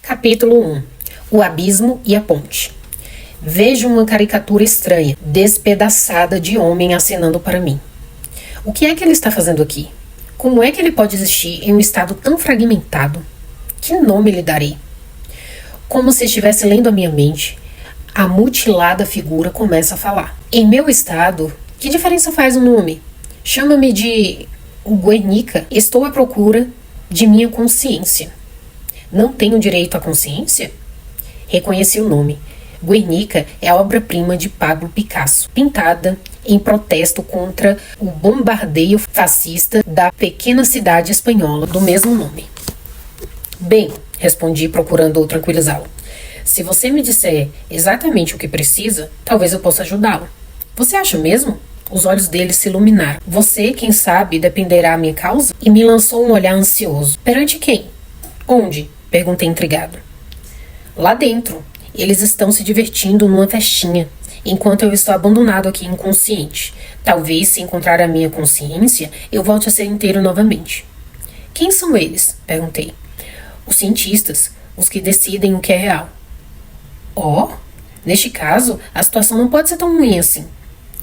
Capítulo 1. O abismo e a ponte. Vejo uma caricatura estranha, despedaçada de homem acenando para mim. O que é que ele está fazendo aqui? Como é que ele pode existir em um estado tão fragmentado? Que nome lhe darei? Como se estivesse lendo a minha mente, a mutilada figura começa a falar. Em meu estado, que diferença faz o nome? Chama-me de Guernica. Estou à procura de minha consciência. Não tenho direito à consciência? Reconheci o nome. Guernica é a obra-prima de Pablo Picasso, pintada em protesto contra o bombardeio fascista da pequena cidade espanhola do mesmo nome. Bem, respondi procurando tranquilizá-lo. Se você me disser exatamente o que precisa, talvez eu possa ajudá-lo. Você acha mesmo? Os olhos dele se iluminaram. Você, quem sabe, dependerá a minha causa? E me lançou um olhar ansioso. Perante quem? Onde? Perguntei intrigado. Lá dentro. Eles estão se divertindo numa festinha, enquanto eu estou abandonado aqui inconsciente. Talvez, se encontrar a minha consciência, eu volte a ser inteiro novamente. Quem são eles? Perguntei. Os cientistas, os que decidem o que é real. Oh, neste caso, a situação não pode ser tão ruim assim.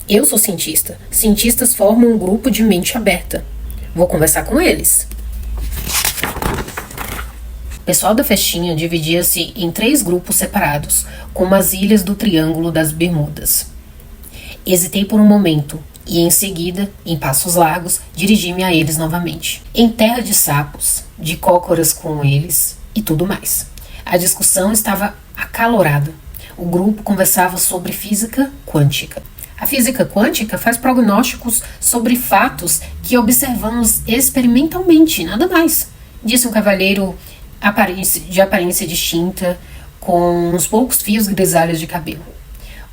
Eu sou cientista. Cientistas formam um grupo de mente aberta. Vou conversar com eles. O pessoal da festinha dividia-se em 3 grupos separados, como as ilhas do Triângulo das Bermudas. Hesitei por um momento e, em seguida, em passos largos, dirigi-me a eles novamente. Em terra de sapos, de cócoras com eles e tudo mais. A discussão estava acalorada. O grupo conversava sobre física quântica. A física quântica faz prognósticos sobre fatos que observamos experimentalmente, nada mais, disse um cavalheiro de aparência distinta, com uns poucos fios grisalhos de cabelo.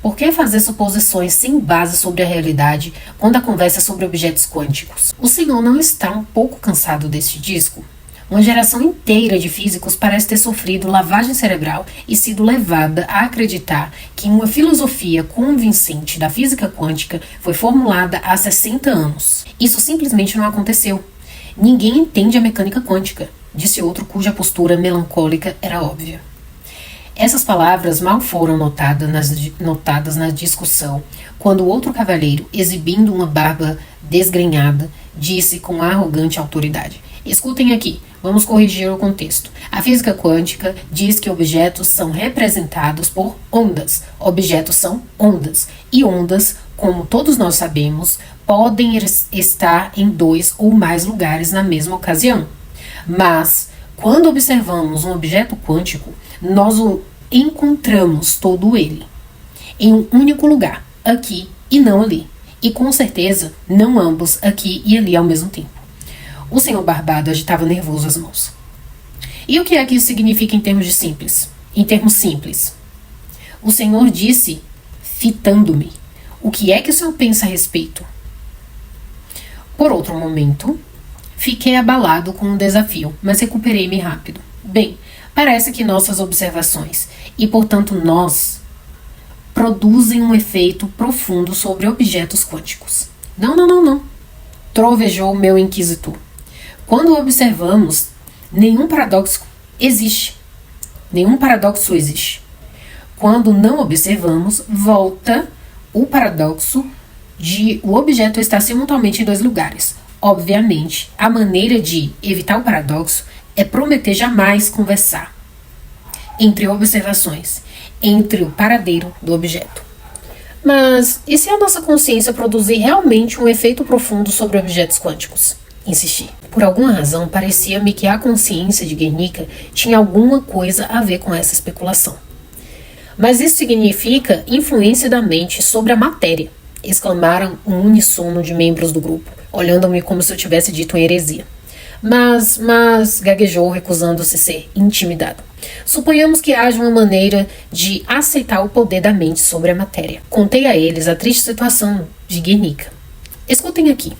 Por que fazer suposições sem base sobre a realidade quando a conversa é sobre objetos quânticos? O senhor não está um pouco cansado deste disco? Uma geração inteira de físicos parece ter sofrido lavagem cerebral e sido levada a acreditar que uma filosofia convincente da física quântica foi formulada há 60 anos. Isso simplesmente não aconteceu. Ninguém entende a mecânica quântica, disse outro cuja postura melancólica era óbvia. Essas palavras mal foram notadas na discussão, quando o outro cavalheiro, exibindo uma barba desgrenhada, disse com arrogante autoridade: escutem aqui, vamos corrigir o contexto. A física quântica diz que objetos são representados por ondas. Objetos são ondas. E ondas, como todos nós sabemos, podem estar em 2 ou mais lugares na mesma ocasião. Mas, quando observamos um objeto quântico, nós o encontramos todo ele em um único lugar, aqui e não ali. E com certeza, não ambos aqui e ali ao mesmo tempo. O senhor Barbado agitava nervoso as mãos. E o que é que isso significa em termos simples? O senhor disse, fitando-me. O que é que o senhor pensa a respeito? Por outro momento, fiquei abalado com o desafio, mas recuperei-me rápido. Bem, parece que nossas observações, e portanto nós, produzem um efeito profundo sobre objetos quânticos. Não. Trovejou meu inquisitor. Quando observamos, nenhum paradoxo existe. Quando não observamos, volta o paradoxo de o objeto estar simultaneamente em 2 lugares. Obviamente, a maneira de evitar o paradoxo é prometer jamais conversar entre observações, entre o paradeiro do objeto. Mas e se a nossa consciência produzir realmente um efeito profundo sobre objetos quânticos? Insisti. Por alguma razão, parecia-me que a consciência de Guernica tinha alguma coisa a ver com essa especulação. Mas isso significa influência da mente sobre a matéria, exclamaram um uníssono de membros do grupo, olhando-me como se eu tivesse dito uma heresia. Mas, gaguejou, recusando-se ser intimidado. Suponhamos que haja uma maneira de aceitar o poder da mente sobre a matéria. Contei a eles a triste situação de Guernica. Escutem aqui.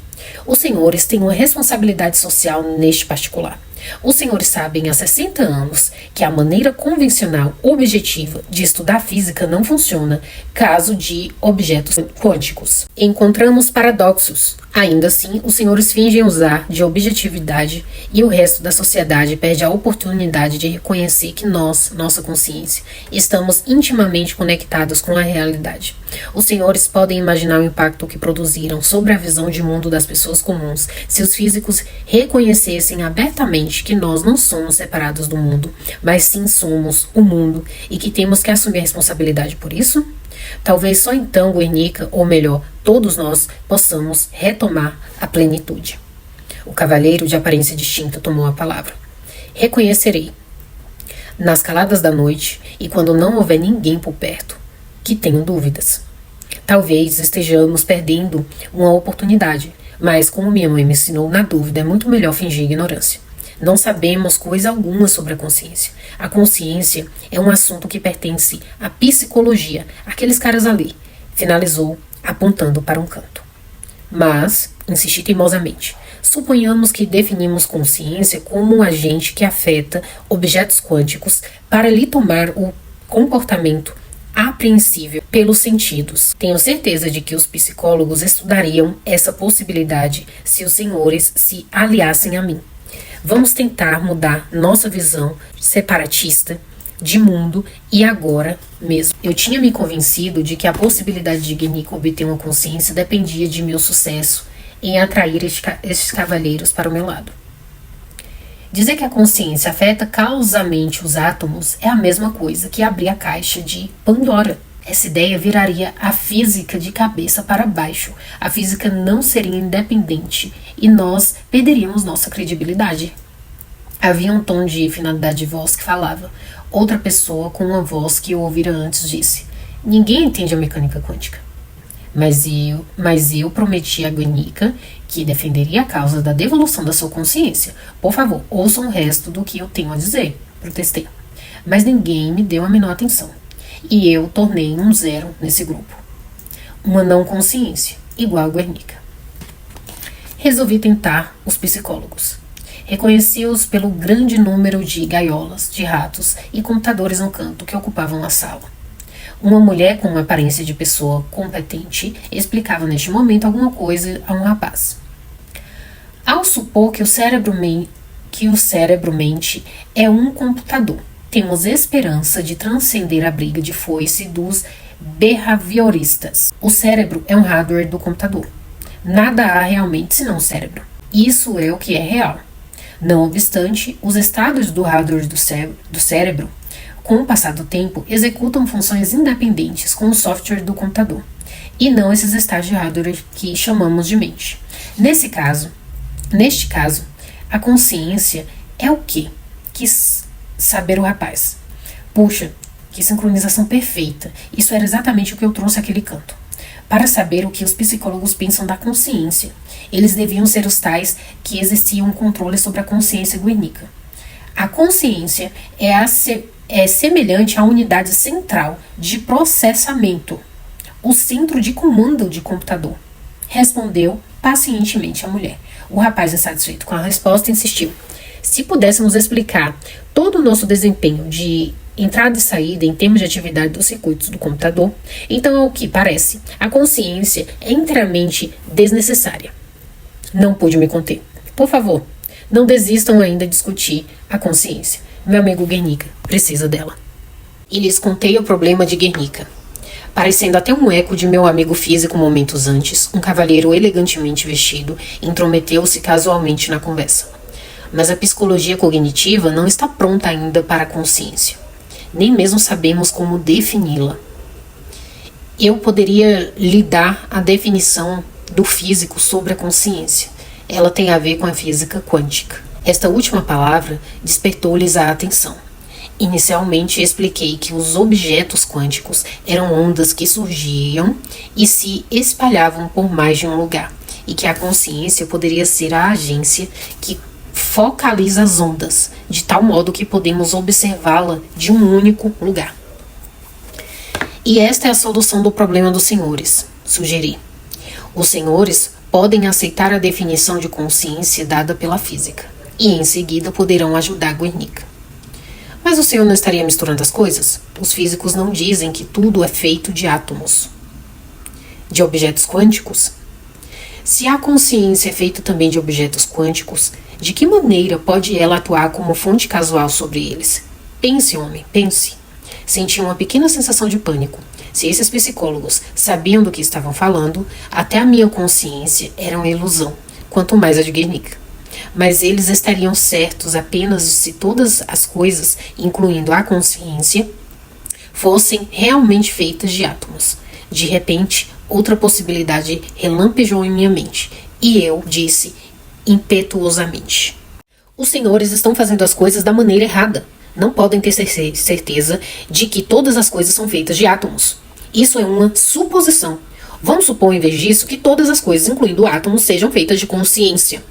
Os senhores têm uma responsabilidade social neste particular. Os senhores sabem há 60 anos que a maneira convencional objetiva de estudar física não funciona caso de objetos quânticos. Encontramos paradoxos, Ainda assim, os senhores fingem usar de objetividade e o resto da sociedade perde a oportunidade de reconhecer que nós, nossa consciência, estamos intimamente conectados com a realidade. Os senhores podem imaginar o impacto que produziram sobre a visão de mundo das pessoas comuns se os físicos reconhecessem abertamente que nós não somos separados do mundo, mas sim somos o mundo e que temos que assumir a responsabilidade por isso? Talvez só então Guernica, ou melhor, todos nós, possamos retomar a plenitude. O cavalheiro de aparência distinta tomou a palavra. Reconhecerei, nas caladas da noite e quando não houver ninguém por perto, que tenho dúvidas. Talvez estejamos perdendo uma oportunidade, mas como minha mãe me ensinou, na dúvida é muito melhor fingir ignorância. Não sabemos coisa alguma sobre a consciência. A consciência é um assunto que pertence à psicologia, aqueles caras ali, finalizou, apontando para um canto. Mas, insisti teimosamente, suponhamos que definimos consciência como um agente que afeta objetos quânticos para lhe tomar o comportamento apreensível pelos sentidos. Tenho certeza de que os psicólogos estudariam essa possibilidade se os senhores se aliassem a mim. Vamos tentar mudar nossa visão separatista de mundo e agora mesmo. Eu tinha me convencido de que a possibilidade de Guernica obter uma consciência dependia de meu sucesso em atrair estes cavalheiros para o meu lado. Dizer que a consciência afeta causamente os átomos é a mesma coisa que abrir a caixa de Pandora. Essa ideia viraria a física de cabeça para baixo. A física não seria independente e nós perderíamos nossa credibilidade. Havia um tom de finalidade de voz que falava. Outra pessoa, com uma voz que eu ouvira antes, disse: ninguém entende a mecânica quântica. Mas eu prometi a Guernica que defenderia a causa da devolução da sua consciência. Por favor, ouçam o resto do que eu tenho a dizer, protestei. Mas ninguém me deu a menor atenção. E eu tornei um zero nesse grupo. Uma não consciência, igual a Guernica. Resolvi tentar os psicólogos. Reconheci-os pelo grande número de gaiolas, de ratos e computadores no canto que ocupavam a sala. Uma mulher com uma aparência de pessoa competente explicava neste momento alguma coisa a um rapaz. Ao supor que o cérebro-mente é um computador, temos esperança de transcender a briga de foice dos behavioristas. O cérebro é um hardware do computador. Nada há realmente senão o cérebro. Isso é o que é real. Não obstante, os estados do hardware do cérebro, com o passar do tempo, executam funções independentes com o software do computador, e não esses estados de hardware que chamamos de mente. Neste caso, a consciência é o quê? Quis saber o rapaz. Puxa, que sincronização perfeita. Isso era exatamente o que eu trouxe àquele canto. Para saber o que os psicólogos pensam da consciência, eles deviam ser os tais que exerciam um controle sobre a consciência Guernica. A consciência é semelhante à unidade central de processamento, o centro de comando de computador, respondeu pacientemente a mulher. O rapaz, insatisfeito com a resposta, insistiu. Se pudéssemos explicar todo o nosso desempenho de entrada e saída em termos de atividade dos circuitos do computador, então, ao que parece, a consciência é inteiramente desnecessária. Não pude me conter. Por favor, não desistam ainda de discutir a consciência. Meu amigo Guernica precisa dela. E lhes contei o problema de Guernica. Parecendo até um eco de meu amigo físico momentos antes, um cavalheiro elegantemente vestido intrometeu-se casualmente na conversa. Mas a psicologia cognitiva não está pronta ainda para a consciência. Nem mesmo sabemos como defini-la. Eu poderia lhe dar a definição do físico sobre a consciência. Ela tem a ver com a física quântica. Esta última palavra despertou-lhes a atenção. Inicialmente expliquei que os objetos quânticos eram ondas que surgiam e se espalhavam por mais de um lugar, e que a consciência poderia ser a agência que focaliza as ondas, de tal modo que podemos observá-la de um único lugar. E esta é a solução do problema dos senhores, sugeri. Os senhores podem aceitar a definição de consciência dada pela física, e em seguida poderão ajudar Guernica. Mas o senhor não estaria misturando as coisas? Os físicos não dizem que tudo é feito de átomos, de objetos quânticos? Se a consciência é feita também de objetos quânticos, de que maneira pode ela atuar como fonte casual sobre eles? Pense, homem, pense. Senti uma pequena sensação de pânico. Se esses psicólogos sabiam do que estavam falando, até a minha consciência era uma ilusão, quanto mais a de Guernica. Mas eles estariam certos apenas se todas as coisas, incluindo a consciência, fossem realmente feitas de átomos. De repente, outra possibilidade relampejou em minha mente, e eu disse impetuosamente: os senhores estão fazendo as coisas da maneira errada. Não podem ter certeza de que todas as coisas são feitas de átomos. Isso é uma suposição. Vamos supor, em vez disso, que todas as coisas, incluindo átomos, sejam feitas de consciência.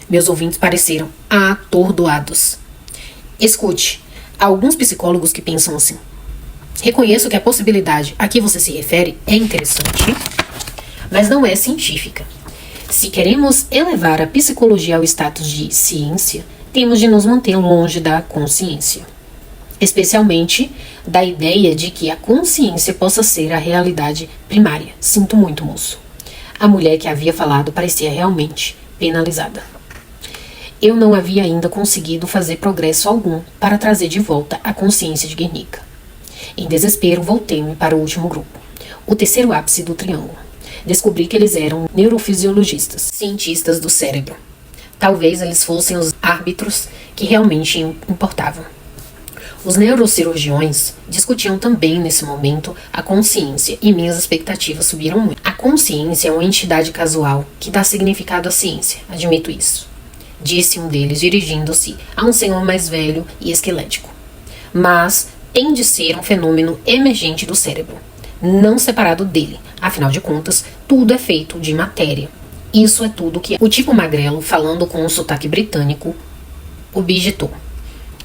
Meus ouvintes pareceram atordoados. Escute, há alguns psicólogos que pensam assim. Reconheço que a possibilidade a que você se refere é interessante, mas não é científica. Se queremos elevar a psicologia ao status de ciência, temos de nos manter longe da consciência. Especialmente da ideia de que a consciência possa ser a realidade primária. Sinto muito, moço. A mulher que havia falado parecia realmente penalizada. Eu não havia ainda conseguido fazer progresso algum para trazer de volta a consciência de Guernica. Em desespero, voltei-me para o último grupo, o terceiro ápice do triângulo. Descobri que eles eram neurofisiologistas, cientistas do cérebro. Talvez eles fossem os árbitros que realmente importavam. Os neurocirurgiões discutiam também nesse momento a consciência e minhas expectativas subiram muito. A consciência é uma entidade casual que dá significado à ciência, admito isso, disse um deles dirigindo-se a um senhor mais velho e esquelético. Mas tem de ser um fenômeno emergente do cérebro, não separado dele. Afinal de contas, tudo é feito de matéria. Isso é tudo que o tipo magrelo, falando com um sotaque britânico, objetou.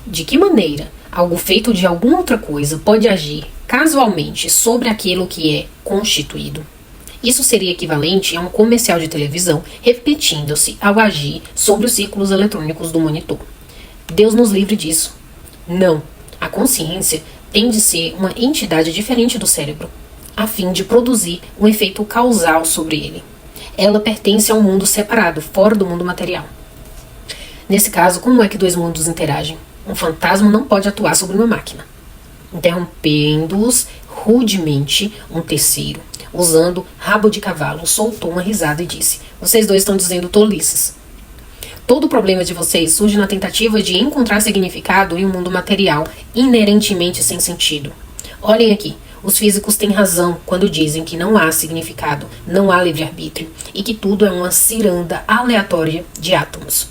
De que maneira algo feito de alguma outra coisa pode agir casualmente sobre aquilo que é constituído? Isso seria equivalente a um comercial de televisão repetindo-se ao agir sobre os círculos eletrônicos do monitor. Deus nos livre disso. Não. A consciência tem de ser uma entidade diferente do cérebro, a fim de produzir um efeito causal sobre ele. Ela pertence a um mundo separado, fora do mundo material. Nesse caso, como é que dois mundos interagem? Um fantasma não pode atuar sobre uma máquina. Interrompendo-os rudemente, um terceiro, usando rabo de cavalo, soltou uma risada e disse: vocês dois estão dizendo tolices. Todo o problema de vocês surge na tentativa de encontrar significado em um mundo material inerentemente sem sentido. Olhem aqui, os físicos têm razão quando dizem que não há significado, não há livre-arbítrio e que tudo é uma ciranda aleatória de átomos.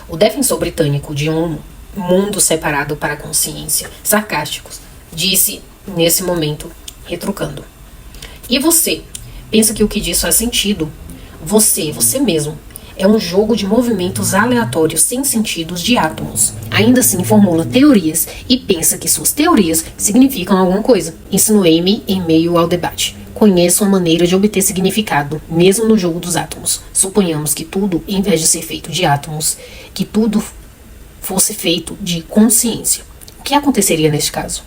O defensor britânico de um mundo separado para a consciência, sarcásticos, disse nesse momento, retrucando: e você? Pensa que o que diz faz sentido? Você mesmo, é um jogo de movimentos aleatórios sem sentidos de átomos. Ainda assim formula teorias e pensa que suas teorias significam alguma coisa. Insinuei-me em meio ao debate. Conheço uma maneira de obter significado, mesmo no jogo dos átomos. Suponhamos que tudo, em vez de ser feito de átomos, que tudo fosse feito de consciência. O que aconteceria neste caso?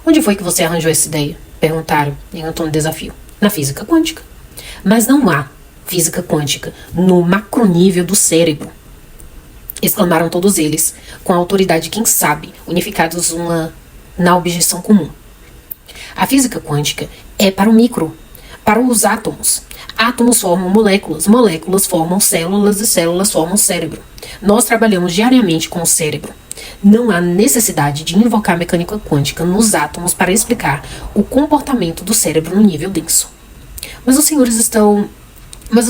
Onde foi que você arranjou essa ideia? Perguntaram em um tom de desafio. Na física quântica. Mas não há física quântica no macronível do cérebro, exclamaram todos eles, com a autoridade de quem sabe, unificados na objeção comum. A física quântica é para o micro, para os átomos. Átomos formam moléculas, moléculas formam células e células formam cérebro. Nós trabalhamos diariamente com o cérebro. Não há necessidade de invocar a mecânica quântica nos átomos para explicar o comportamento do cérebro no nível denso. Mas os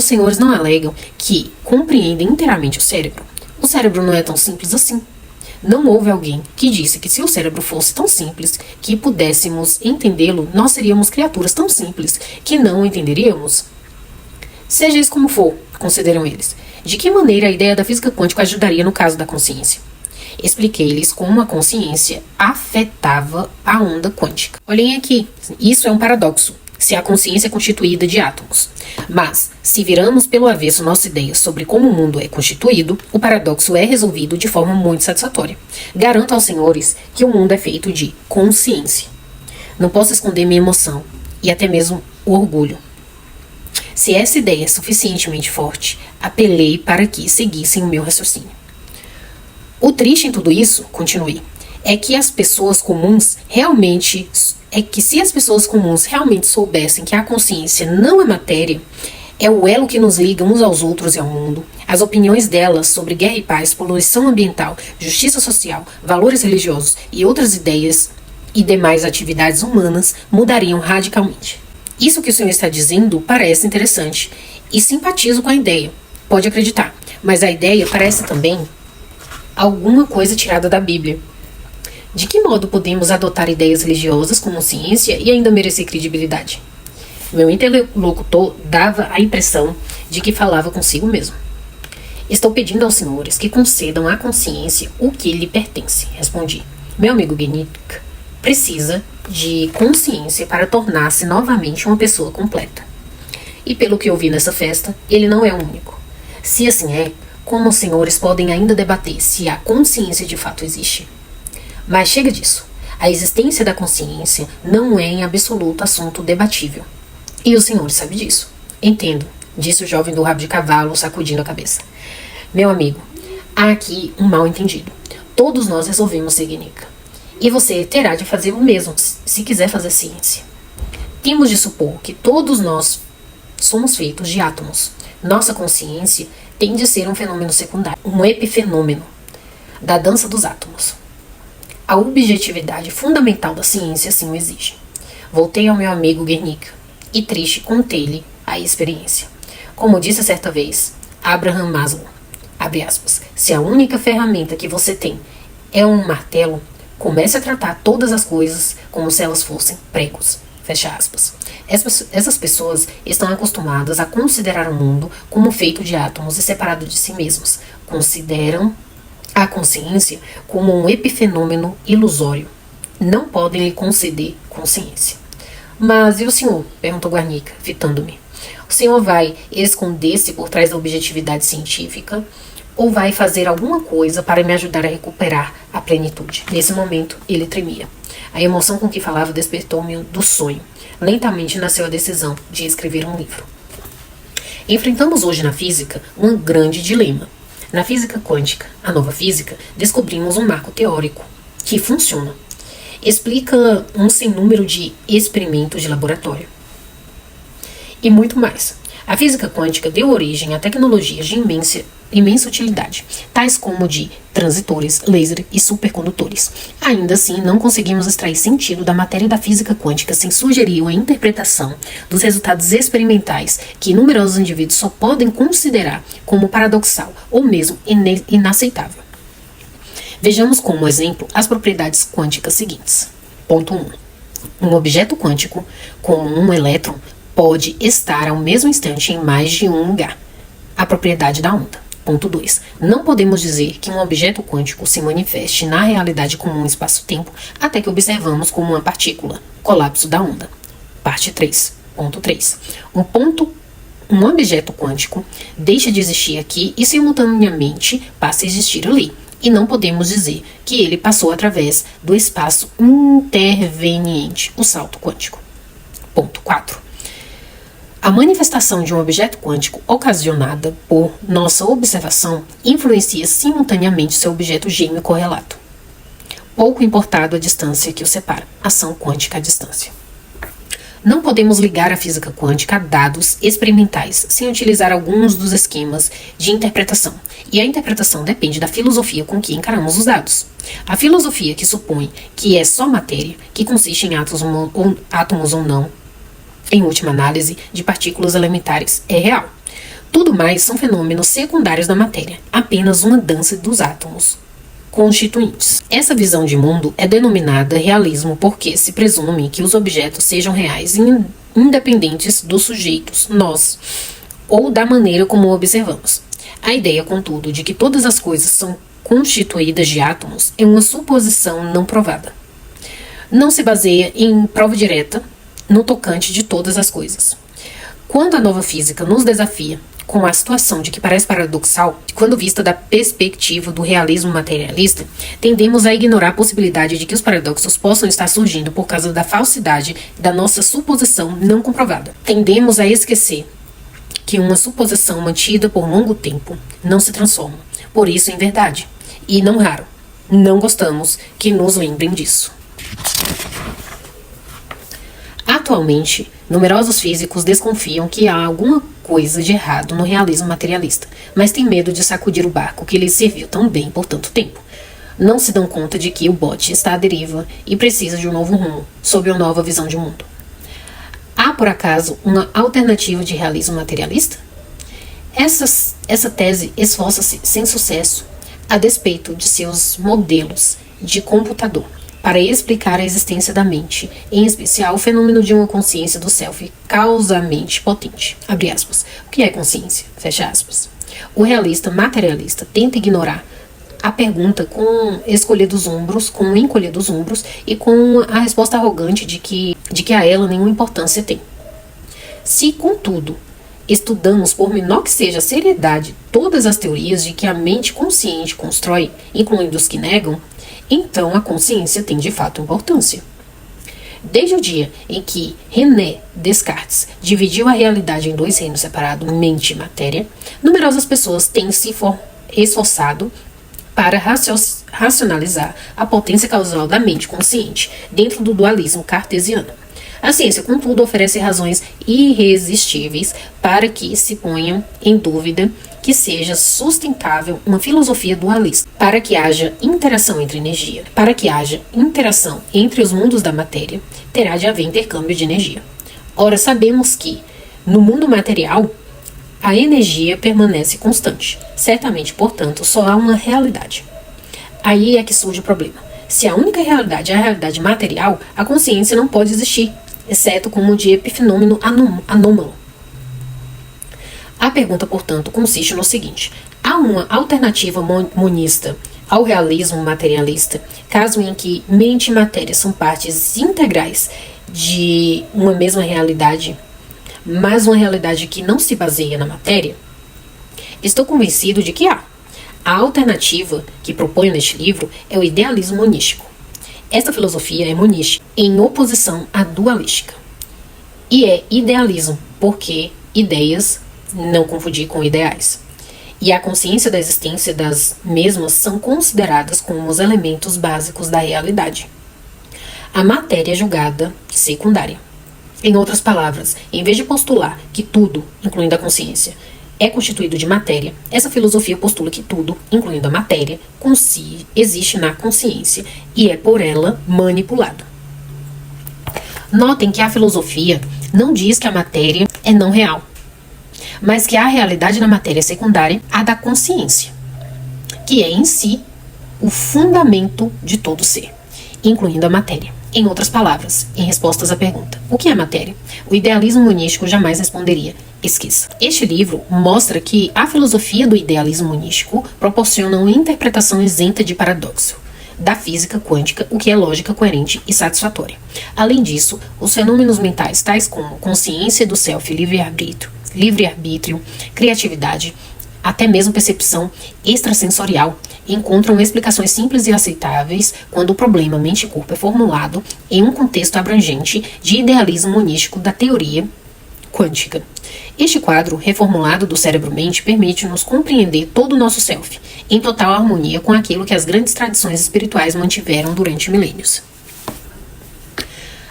senhores não alegam que compreendem inteiramente o cérebro. O cérebro não é tão simples assim. Não houve alguém que disse que se o cérebro fosse tão simples que pudéssemos entendê-lo, nós seríamos criaturas tão simples que não o entenderíamos. Seja isso como for, consideram eles, de que maneira a ideia da física quântica ajudaria no caso da consciência? Expliquei-lhes como a consciência afetava a onda quântica. Olhem aqui, isso é um paradoxo. Se a consciência é constituída de átomos. Mas, se viramos pelo avesso nossa ideia sobre como o mundo é constituído, o paradoxo é resolvido de forma muito satisfatória. Garanto aos senhores que o mundo é feito de consciência. Não posso esconder minha emoção e até mesmo o orgulho. Se essa ideia é suficientemente forte, apelei para que seguissem o meu raciocínio. O triste em tudo isso, continuei, é que se as pessoas comuns realmente soubessem que a consciência não é matéria, é o elo que nos liga uns aos outros e ao mundo, as opiniões delas sobre guerra e paz, poluição ambiental, justiça social, valores religiosos e outras ideias e demais atividades humanas mudariam radicalmente. Isso que o senhor está dizendo parece interessante e simpatizo com a ideia. Pode acreditar, mas a ideia parece também alguma coisa tirada da Bíblia. De que modo podemos adotar ideias religiosas como ciência e ainda merecer credibilidade? Meu interlocutor dava a impressão de que falava consigo mesmo. Estou pedindo aos senhores que concedam à consciência o que lhe pertence, respondi. Meu amigo Guernica precisa de consciência para tornar-se novamente uma pessoa completa. E pelo que ouvi nessa festa, ele não é o único. Se assim é, como os senhores podem ainda debater se a consciência de fato existe? Mas chega disso. A existência da consciência não é em absoluto assunto debatível. E o senhor sabe disso. Entendo, disse o jovem do rabo de cavalo, sacudindo a cabeça. Meu amigo, há aqui um mal-entendido. Todos nós resolvemos ser Guernica. E você terá de fazer o mesmo, se quiser fazer ciência. Temos de supor que todos nós somos feitos de átomos. Nossa consciência tem de ser um fenômeno secundário, um epifenômeno da dança dos átomos. A objetividade fundamental da ciência assim o exige. Voltei ao meu amigo Guernica e triste contei-lhe a experiência. Como disse certa vez Abraham Maslow, abre aspas, se a única ferramenta que você tem é um martelo, comece a tratar todas as coisas como se elas fossem pregos, fecha aspas. Essas pessoas estão acostumadas a considerar o mundo como feito de átomos e separado de si mesmos. Consideram a consciência como um epifenômeno ilusório. Não podem lhe conceder consciência. Mas e o senhor? Perguntou Guernica, fitando-me. O senhor vai esconder-se por trás da objetividade científica ou vai fazer alguma coisa para me ajudar a recuperar a plenitude? Nesse momento, ele tremia. A emoção com que falava despertou-me do sonho. Lentamente nasceu a decisão de escrever um livro. Enfrentamos hoje na física um grande dilema. Na física quântica, a nova física, descobrimos um marco teórico que funciona. Explica um sem número de experimentos de laboratório. E muito mais. A física quântica deu origem a tecnologias de imensa utilidade, tais como de transitores, laser e supercondutores. Ainda assim, não conseguimos extrair sentido da matéria da física quântica sem sugerir a interpretação dos resultados experimentais que numerosos indivíduos só podem considerar como paradoxal ou mesmo inaceitável. Vejamos como exemplo as propriedades quânticas seguintes. Ponto 1. Um objeto quântico, como um elétron, pode estar ao mesmo instante em mais de um lugar. A propriedade da onda. Ponto 2. Não podemos dizer que um objeto quântico se manifeste na realidade como um espaço-tempo até que observamos como uma partícula. Colapso da onda. Parte 3. Ponto 3. Um objeto quântico deixa de existir aqui e simultaneamente passa a existir ali. E não podemos dizer que ele passou através do espaço interveniente, o salto quântico. Ponto 4. A manifestação de um objeto quântico ocasionada por nossa observação influencia simultaneamente seu objeto gêmeo correlato. Pouco importado a distância que o separa, ação quântica à distância. Não podemos ligar a física quântica a dados experimentais sem utilizar alguns dos esquemas de interpretação. E a interpretação depende da filosofia com que encaramos os dados. A filosofia que supõe que é só matéria, que consiste em átomos ou não, em última análise, de partículas elementares, é real. Tudo mais são fenômenos secundários da matéria, apenas uma dança dos átomos constituintes. Essa visão de mundo é denominada realismo porque se presume que os objetos sejam reais e independentes dos sujeitos, nós, ou da maneira como o observamos. A ideia, contudo, de que todas as coisas são constituídas de átomos é uma suposição não provada. Não se baseia em prova direta no tocante de todas as coisas. Quando a nova física nos desafia com a situação de que parece paradoxal, quando vista da perspectiva do realismo materialista, tendemos a ignorar a possibilidade de que os paradoxos possam estar surgindo por causa da falsidade da nossa suposição não comprovada. Tendemos a esquecer que uma suposição mantida por longo tempo não se transforma, por isso, em verdade. E, não raro, não gostamos que nos lembrem disso. Atualmente, numerosos físicos desconfiam que há alguma coisa de errado no realismo materialista, mas têm medo de sacudir o barco que lhes serviu tão bem por tanto tempo. Não se dão conta de que o bote está à deriva e precisa de um novo rumo, sob uma nova visão de mundo. Há, por acaso, uma alternativa de realismo materialista? Essa tese esforça-se sem sucesso, a despeito de seus modelos de computador, para explicar a existência da mente, em especial o fenômeno de uma consciência do self causamente potente. Abre aspas. O que é consciência? Fecha aspas. O realista materialista tenta ignorar a pergunta com o encolher dos ombros e com a resposta arrogante de que a ela nenhuma importância tem. Se, contudo, estudamos, por menor que seja a seriedade, todas as teorias de que a mente consciente constrói, incluindo os que negam, então a consciência tem de fato importância. Desde o dia em que René Descartes dividiu a realidade em dois reinos separados, mente e matéria, numerosas pessoas têm se esforçado para racionalizar a potência causal da mente consciente dentro do dualismo cartesiano. A ciência, contudo, oferece razões irresistíveis para que se ponham em dúvida que seja sustentável uma filosofia dualista, para que haja interação entre energia, para que haja interação entre os mundos da matéria, terá de haver intercâmbio de energia. Ora, sabemos que, no mundo material, a energia permanece constante. Certamente, portanto, só há uma realidade. Aí é que surge o problema. Se a única realidade é a realidade material, a consciência não pode existir, exceto como de epifenômeno anômalo. A pergunta, portanto, consiste no seguinte: há uma alternativa monista ao realismo materialista, caso em que mente e matéria são partes integrais de uma mesma realidade, mas uma realidade que não se baseia na matéria? Estou convencido de que há. A alternativa que proponho neste livro é o idealismo monístico. Esta filosofia é monística, em oposição à dualística. E é idealismo, porque ideias, não confundir com ideais, e a consciência da existência das mesmas são consideradas como os elementos básicos da realidade. A matéria é julgada secundária. Em outras palavras, em vez de postular que tudo, incluindo a consciência, é constituído de matéria, essa filosofia postula que tudo, incluindo a matéria, existe na consciência e é por ela manipulado. Notem que a filosofia não diz que a matéria é não real, mas que a realidade da matéria é secundária à da consciência, que é em si o fundamento de todo ser, incluindo a matéria. Em outras palavras, em respostas à pergunta, o que é matéria? O idealismo monístico jamais responderia: esqueça. Este livro mostra que a filosofia do idealismo monístico proporciona uma interpretação isenta de paradoxo da física quântica, o que é lógica, coerente e satisfatória. Além disso, os fenômenos mentais tais como consciência do self, livre-arbítrio, criatividade, até mesmo percepção extrasensorial, encontram explicações simples e aceitáveis quando o problema mente e corpo é formulado em um contexto abrangente de idealismo monístico da teoria quântica. Este quadro reformulado do cérebro-mente permite-nos compreender todo o nosso self, em total harmonia com aquilo que as grandes tradições espirituais mantiveram durante milênios.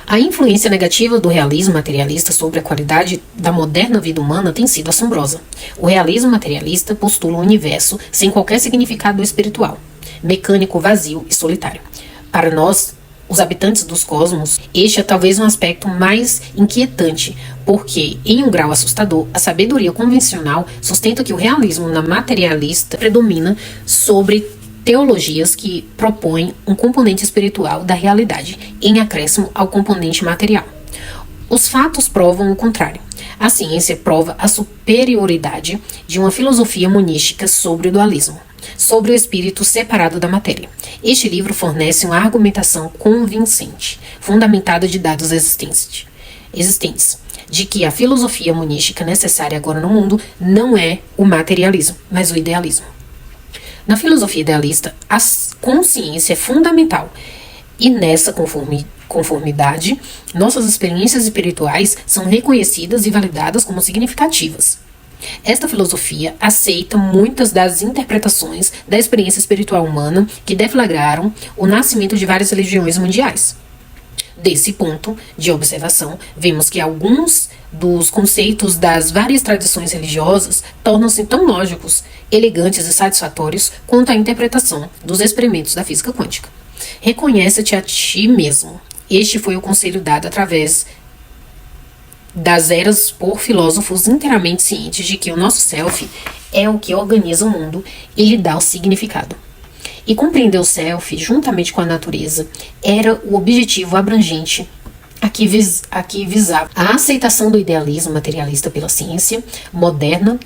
A influência negativa do realismo materialista sobre a qualidade da moderna vida humana tem sido assombrosa. O realismo materialista postula um universo sem qualquer significado espiritual, mecânico, vazio e solitário. Para nós, os habitantes dos cosmos, este é talvez um aspecto mais inquietante, porque, em um grau assustador, a sabedoria convencional sustenta que o realismo materialista predomina sobre teologias que propõem um componente espiritual da realidade, em acréscimo ao componente material. Os fatos provam o contrário. A ciência prova a superioridade de uma filosofia monística sobre o dualismo, sobre o espírito separado da matéria. Este livro fornece uma argumentação convincente, fundamentada de dados existentes, de que a filosofia monística necessária agora no mundo não é o materialismo, mas o idealismo. Na filosofia idealista, a consciência é fundamental e nessa conformidade, nossas experiências espirituais são reconhecidas e validadas como significativas. Esta filosofia aceita muitas das interpretações da experiência espiritual humana que deflagraram o nascimento de várias religiões mundiais. Desse ponto de observação, vemos que alguns dos conceitos das várias tradições religiosas tornam-se tão lógicos, elegantes e satisfatórios quanto a interpretação dos experimentos da física quântica. Reconhece-te a ti mesmo. Este foi o conselho dado através das eras por filósofos inteiramente cientes de que o nosso self é o que organiza o mundo e lhe dá o significado. E compreender o self, juntamente com a natureza, era o objetivo abrangente a que visava. A aceitação do idealismo materialista pela ciência moderna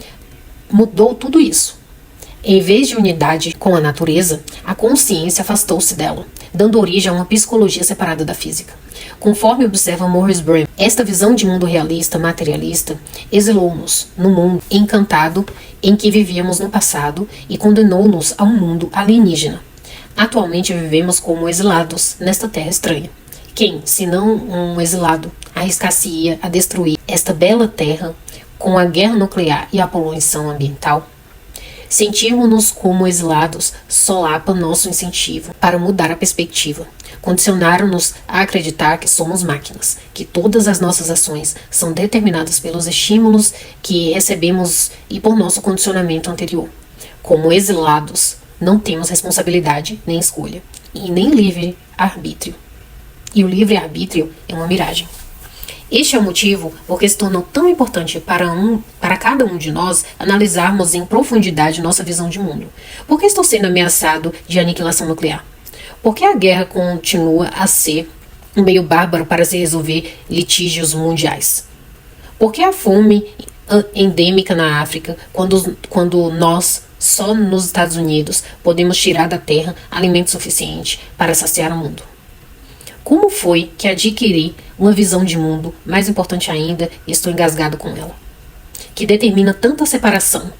mudou tudo isso. Em vez de unidade com a natureza, a consciência afastou-se dela, dando origem a uma psicologia separada da física. Conforme observa Morris Bremer, esta visão de mundo realista, materialista, exilou-nos no mundo encantado em que vivíamos no passado e condenou-nos a um mundo alienígena. Atualmente vivemos como exilados nesta terra estranha. Quem, senão um exilado, arriscar-se-ia a destruir esta bela terra com a guerra nuclear e a poluição ambiental? Sentirmos-nos como exilados solapa nosso incentivo para mudar a perspectiva. Condicionaram-nos a acreditar que somos máquinas, que todas as nossas ações são determinadas pelos estímulos que recebemos e por nosso condicionamento anterior. Como exilados, não temos responsabilidade nem escolha, e nem livre-arbítrio. E o livre-arbítrio é uma miragem. Este é o motivo por que se tornou tão importante para cada um de nós analisarmos em profundidade nossa visão de mundo. Por que estou sendo ameaçado de aniquilação nuclear? Por que a guerra continua a ser um meio bárbaro para se resolver litígios mundiais? Por que a fome endêmica na África, quando nós, só nos Estados Unidos, podemos tirar da terra alimento suficiente para saciar o mundo? Como foi que adquiri uma visão de mundo, mais importante ainda, e estou engasgado com ela, que determina tanta separação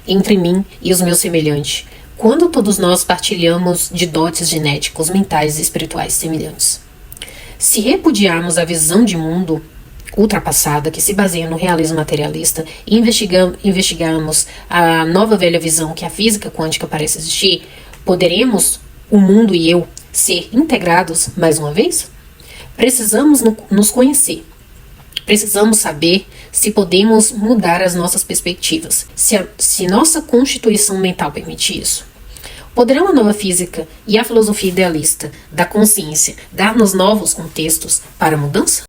entre mim e os meus semelhantes, quando todos nós partilhamos de dotes genéticos, mentais e espirituais semelhantes? Se repudiarmos a visão de mundo ultrapassada, que se baseia no realismo materialista, e investigarmos a nova velha visão que a física quântica parece existir, poderemos, o mundo e eu, ser integrados mais uma vez? Precisamos nos conhecer. Precisamos saber se podemos mudar as nossas perspectivas, se nossa constituição mental permite isso. Poderão a nova física e a filosofia idealista da consciência dar-nos novos contextos para a mudança?